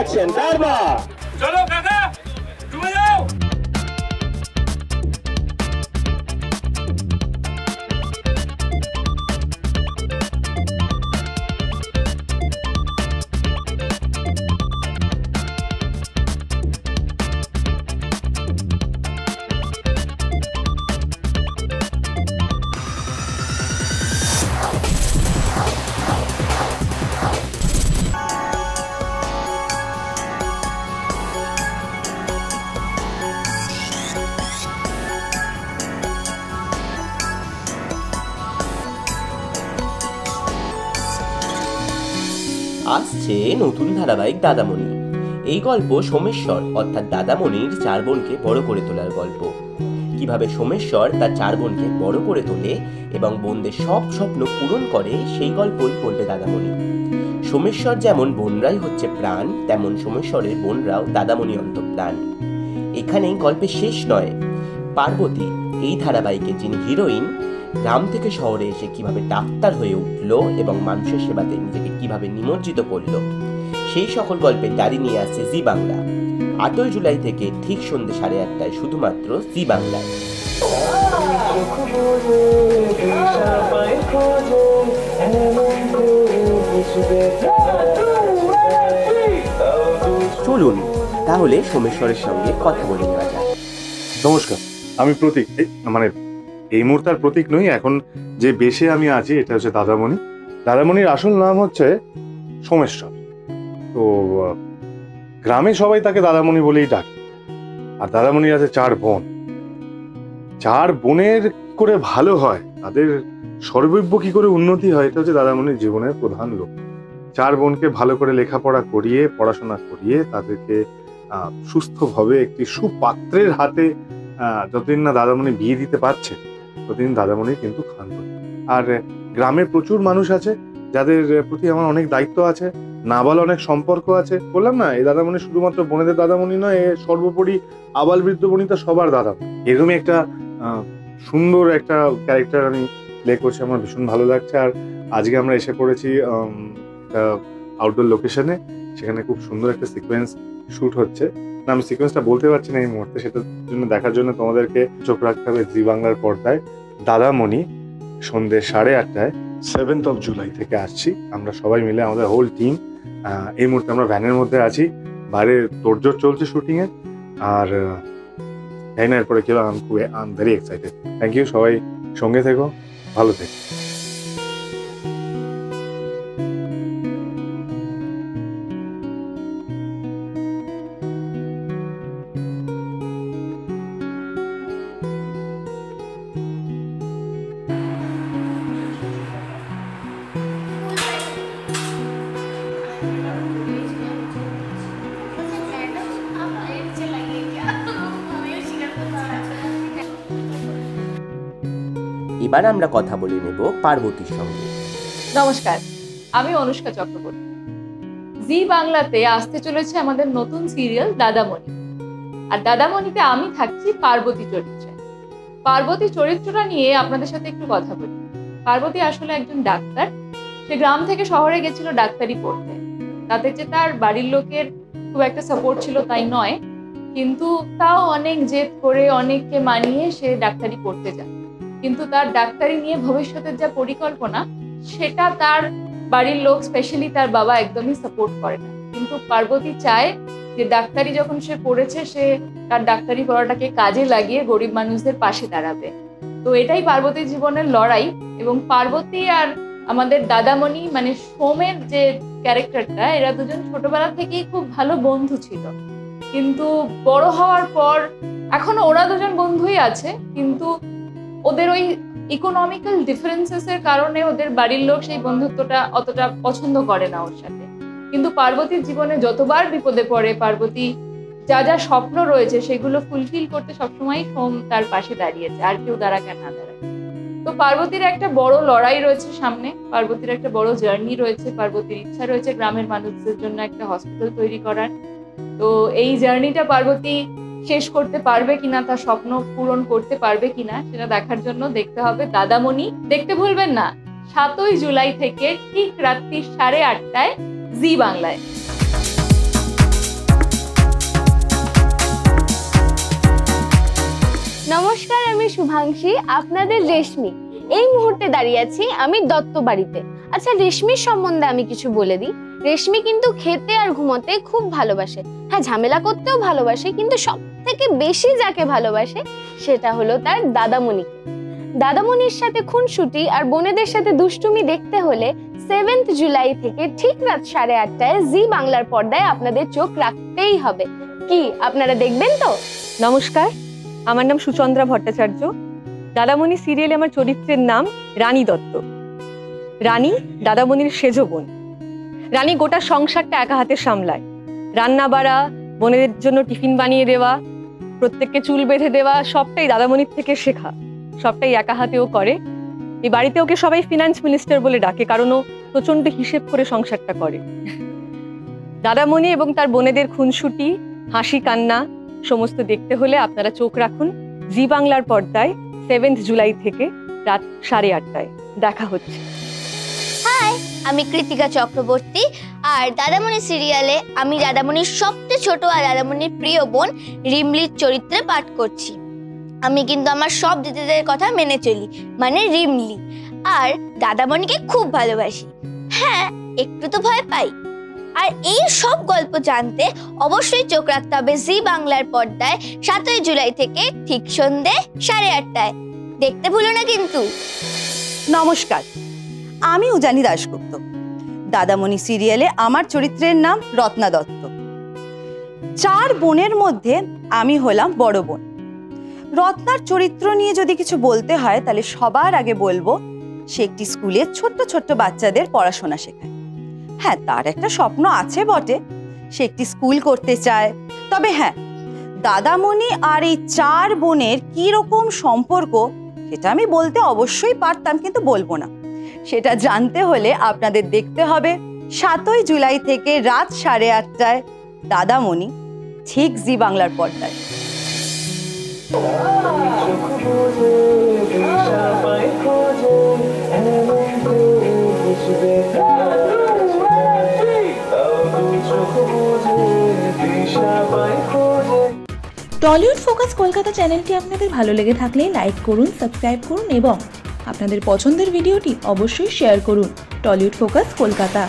Action কারবা চলো কাকা তুমি যাও। আসছে নতুন ধারাবাহিক দাদামণি। এই গল্প সোমেশ্বর অর্থাৎ দাদামণির 4 বোনকে বড় করে তোলার গল্প। কিভাবে সোমেশ্বর তার 4 বোনকে বড় করে তোলে এবং বোনদের সব স্বপ্ন পূরণ করে, সেই গল্পই বলবে দাদামণি। সোমেশ্বর যেমন বোনরাই হচ্ছে প্রাণ, তেমন সোমেশ্বরের বোনরাও দাদামণি অন্তঃপ্রাণ। এখানেই গল্পের শেষ নয়। পার্বতী, এই ধারাবাহিকে যিনি হিরোইন, গ্রাম থেকে শহরে এসে কিভাবে ডাক্তার হয়ে উঠলো এবং মানুষের সেবাতে নিজেকে কিভাবে নিমজ্জিত করলো, সেই সকল গল্পের ডায়েরি নিয়ে আসছে জি বাংলা। 8ই জুলাই থেকে ঠিক সন্ধ্যে 8:30টায় শুধুমাত্র জি বাংলায়। চলুন তাহলে সোমেশ্বরের সঙ্গে কথা বলে নেওয়া যাক। নমস্কার, আমি প্রতীক। মানে এই মুহূর্তের প্রতীক নই, এখন যে বেশে আমি আছি এটা হচ্ছে দাদামণি। দাদামণির আসল নাম হচ্ছে সোমেশ্বর। তো গ্রামে সবাই তাকে দাদামণি বলেই ডাকে। আর দাদামণির আছে 4 বোন। 4 বোনের করে ভালো হয়, তাদের সর্বৈব কি করে উন্নতি হয়, এটা হচ্ছে দাদামণির জীবনের প্রধান লক্ষ্য। 4 বোনকে ভালো করে লেখাপড়া করিয়ে, পড়াশোনা করিয়ে, তাদেরকে সুস্থভাবে একটি সুপাত্রের হাতে যতদিন না দাদামণি বিয়ে দিতে পারছে, ততদিন দাদামণি কিন্তু ক্ষান্ত। আর গ্রামে প্রচুর মানুষ আছে যাদের প্রতি আমার অনেক দায়িত্ব আছে, না বলা অনেক সম্পর্ক আছে। বললাম না, এই দাদামণি শুধুমাত্র বোনেদের দাদামণি নয়, এ সর্বোপরি আবাল বৃদ্ধ বনিতা সবার দাদামণি। এরকমই একটা সুন্দর একটা ক্যারেক্টার আমি প্লে করছি, আমার ভীষণ ভালো লাগছে। আর আজকে আমরা এসে পড়েছি একটা আউটডোর লোকেশনে, সেখানে খুব সুন্দর একটা সিকোয়েন্স শুট হচ্ছে। আমি সিকোয়েন্সটা বলতে পারছি না এই মুহূর্তে, সেটার জন্য দেখার জন্য তোমাদেরকে চোখ রাখতে হবে জি বাংলার পর্দায়। দাদামণি সন্ধ্যে 8:30টায় 7th of July থেকে আসছি আমরা সবাই মিলে, আমাদের হোল টিম। এই মুহূর্তে আমরা ভ্যানের মধ্যে আছি, বাইরে তোড়জোড় চলছে শুটিং এর। আর তাই না, এরপরে কি I am very excited. Thank you, সবাই সঙ্গে থেকো, ভালো থেকো। এবার আমরা কথা বলে নেব পার্বতীর সঙ্গে। নমস্কার, আমি অনুষ্কা চক্রবর্তী। জি বাংলাতে আসতে চলেছে আমাদের নতুন সিরিয়াল দাদামণি। আর দাদামণিতে আমি থাকছি পার্বতী চরিত্রে। পার্বতী চরিত্রটা নিয়ে আপনাদের সাথে একটু কথা বলি। পার্বতী আসলে একজন ডাক্তার। সে গ্রাম থেকে শহরে গেছিল ডাক্তারি পড়তে। তাতে যে তার বাড়ির লোকের খুব একটা সাপোর্ট ছিল তাই নয়, কিন্তু তাও অনেক জেদ করে অনেককে মানিয়ে সে ডাক্তারি পড়তে যায়। কিন্তু তার ডাক্তারি নিয়ে ভবিষ্যতের যা পরিকল্পনা, সেটা তার বাড়ির লোক, স্পেশালি তার বাবা, একদমই সাপোর্ট করে না। কিন্তু পার্বতী চায় যে ডাক্তারি যখন সে পড়েছে, সে তার ডাক্তারি পড়াটাকে কাজে লাগিয়ে গরিব মানুষদের পাশে দাঁড়াবে। তো এটাই পার্বতীর জীবনের লড়াই। এবং পার্বতী আর আমাদের দাদামণি, মানে সোমের যে ক্যারেক্টারটা, এরা দুজন ছোটবেলা থেকেই খুব ভালো বন্ধু ছিল। কিন্তু বড় হওয়ার পর এখনো ওরা দুজন বন্ধুই আছে, কিন্তু ওদের ওই ইকোনমিক্যাল ডিফারেন্সেসের কারণে ওদের বাড়ির লোক সেই বন্ধুত্বটা অতটা পছন্দ করে না ওর সাথে। কিন্তু পার্বতীর জীবনে যতবার বিপদে পড়ে, পার্বতী যা যা স্বপ্ন রয়েছে সেগুলো ফুলফিল করতে সবসময় সোম তার পাশে দাঁড়িয়েছে, আর কেউ দাঁড়াক আর না দাঁড়াক। তো পার্বতীর একটা বড় লড়াই রয়েছে সামনে, পার্বতীর একটা বড় জার্নি রয়েছে। পার্বতীর ইচ্ছা রয়েছে গ্রামের মানুষদের জন্য একটা হসপিটাল তৈরি করার। তো এই জার্নিটা পার্বতী শেষ করতে পারবে কিনা, তার স্বপ্ন পূরণ করতে পারবে কিনা, সেটা দেখার জন্য দেখতে হবে দাদামণি। দেখতে ভুলবেন না 7ই জুলাই থেকে ঠিক রাত্রি 8:30টায় জি বাংলায়। নমস্কার, আমি শুভাংশী, আপনাদের রেশমি। এই মুহূর্তে দাঁড়িয়ে আছি আমি দত্ত বাড়িতে। আচ্ছা, রেশমির সম্বন্ধে আমি কিছু বলে দিই। রেশমি কিন্তু খেতে আর ঘুমোতে খুব ভালোবাসে। হ্যাঁ, ঝামেলা করতেও ভালোবাসে, কিন্তু সব থেকে বেশি যাকে ভালোবাসে সেটা হলো তার দাদামণিকে। দাদামণির সাথে খুনসুটি আর বোনেদের সাথে দুষ্টুমি দেখতে হলে 7 জুলাই থেকে ঠিক রাত 8:30টায় জি বাংলার পর্দায় আপনাদের চোখ রাখতেই হবে। কি আপনারা দেখবেন তো? নমস্কার, আমার নাম সুচন্দ্রা ভট্টাচার্য। দাদামণি সিরিয়ালে আমার চরিত্রের নাম রানী দত্ত। রানী দাদামণির সেজো বোন। রানী গোটা সংসারটা একা হাতে সামলায়। রান্না বাড়া, বোনেদের জন্য টিফিন বানিয়ে দেওয়া, প্রত্যেককে চুল বেঁধে দেওয়া, সবটাই দাদামণির থেকে শেখা। সবটাই একা হাতেও করে। এই বাড়িতে ওকে সবাই ফিনান্স মিনিস্টার বলে ডাকে, কারণ ও প্রচন্ড হিসেব করে সংসারটা করে। দাদামণি এবং তার বোনেদের খুনসুটি, হাসি কান্না সমস্ত দেখতে হলে আপনারা চোখ রাখুন জি বাংলার পর্দায় 7 জুলাই থেকে রাত 8:30টায়। দেখা হচ্ছে। হাই, আমি কৃতিকা চক্রবর্তী, আর দাদামণি সিরিয়ালে আমি দাদামণির সবচেয়ে ছোট আর দাদামণির প্রিয় বোন রিমলির চরিত্রে পাঠ করছি। আমি কিন্তু আমার সব দিদিদের কথা মেনে চলি, মানে রিমলি। আর দাদামণিকে খুব ভালোবাসি। হ্যাঁ, একটু তো ভয় পাই। আর এই সব গল্প জানতে অবশ্যই চোখ রাখতে হবে জি বাংলার পর্দায় 7 জুলাই থেকে ঠিক সন্ধ্যে 8:30টায়। দেখতে ভুলো না কিন্তু। নমস্কার, আমি উজানি দাশগুপ্ত। দাদামণি সিরিয়ালে আমার চরিত্রের নাম রত্না দত্ত। 4 বোনের মধ্যে আমি হলাম বড় বোন। রত্নার চরিত্র নিয়ে যদি কিছু বলতে হয় তাহলে সবার আগে বলবো সে একটি স্কুলে ছোট্ট ছোট্ট বাচ্চাদের পড়াশোনা শেখায়। হ্যাঁ, তার একটা স্বপ্ন আছে বটে, সে একটি স্কুল করতে চায়। তবে হ্যাঁ, দাদামণি আর এই 4 বোনের কি রকম সম্পর্ক সেটা আমি বলতে অবশ্যই পারতাম, কিন্তু বলবো না। সেটা জানতে হলে আপনাদের দেখতে হবে 7 জুলাই থেকে রাত 8:30টায় দাদামণি, ঠিক জি বাংলার পর্দায়। টলিউড ফোকাস কলকাতা চ্যানেলটি আপনাদের ভালো লেগে থাকলে লাইক করুন, সাবস্ক্রাইব করুন এবং আপনাদের পছন্দের ভিডিওটি অবশ্যই শেয়ার করুন। Tollywood focus Kolkata.